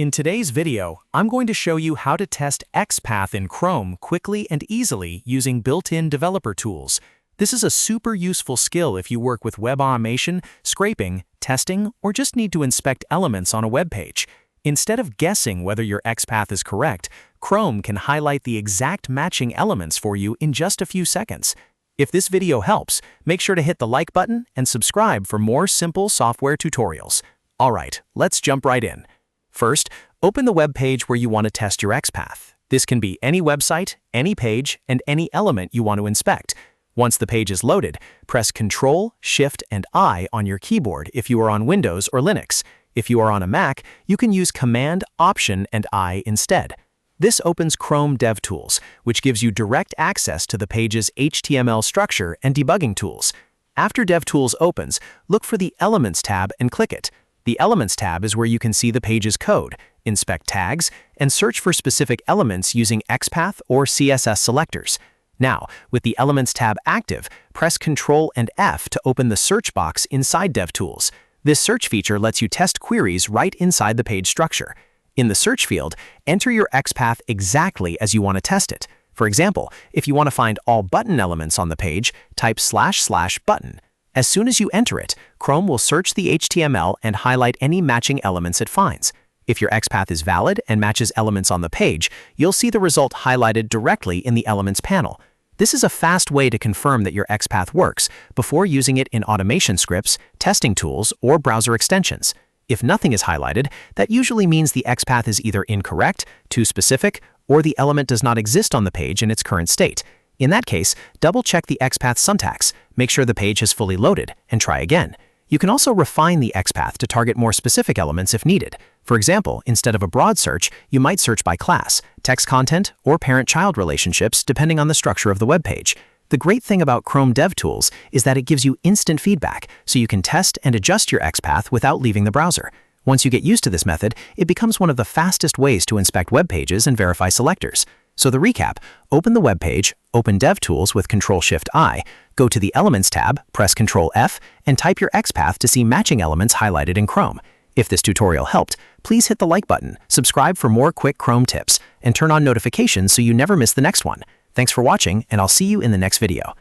In today's video, I'm going to show you how to test XPath in Chrome quickly and easily using built-in developer tools. This is a super useful skill if you work with web automation, scraping, testing, or just need to inspect elements on a web page. Instead of guessing whether your XPath is correct, Chrome can highlight the exact matching elements for you in just a few seconds. If this video helps, make sure to hit the like button and subscribe for more simple software tutorials. Alright, let's jump right in. First, open the web page where you want to test your XPath. This can be any website, any page, and any element you want to inspect. Once the page is loaded, press Ctrl, Shift, and I on your keyboard if you are on Windows or Linux. If you are on a Mac, you can use Command, Option, and I instead. This opens Chrome DevTools, which gives you direct access to the page's HTML structure and debugging tools. After DevTools opens, look for the Elements tab and click it. The Elements tab is where you can see the page's code, inspect tags, and search for specific elements using XPath or CSS selectors. Now, with the Elements tab active, press Ctrl and F to open the search box inside DevTools. This search feature lets you test queries right inside the page structure. In the search field, enter your XPath exactly as you want to test it. For example, if you want to find all button elements on the page, type //button. As soon as you enter it, Chrome will search the HTML and highlight any matching elements it finds. If your XPath is valid and matches elements on the page, you'll see the result highlighted directly in the Elements panel. This is a fast way to confirm that your XPath works before using it in automation scripts, testing tools, or browser extensions. If nothing is highlighted, that usually means the XPath is either incorrect, too specific, or the element does not exist on the page in its current state. In that case, double-check the XPath syntax, make sure the page has fully loaded, and try again. You can also refine the XPath to target more specific elements if needed. For example, instead of a broad search, you might search by class, text content, or parent-child relationships depending on the structure of the web page. The great thing about Chrome DevTools is that it gives you instant feedback, so you can test and adjust your XPath without leaving the browser. Once you get used to this method, it becomes one of the fastest ways to inspect web pages and verify selectors. So the recap, open the web page, open DevTools with Ctrl-Shift-I, go to the Elements tab, press Ctrl-F, and type your XPath to see matching elements highlighted in Chrome. If this tutorial helped, please hit the like button, subscribe for more quick Chrome tips, and turn on notifications so you never miss the next one. Thanks for watching, and I'll see you in the next video.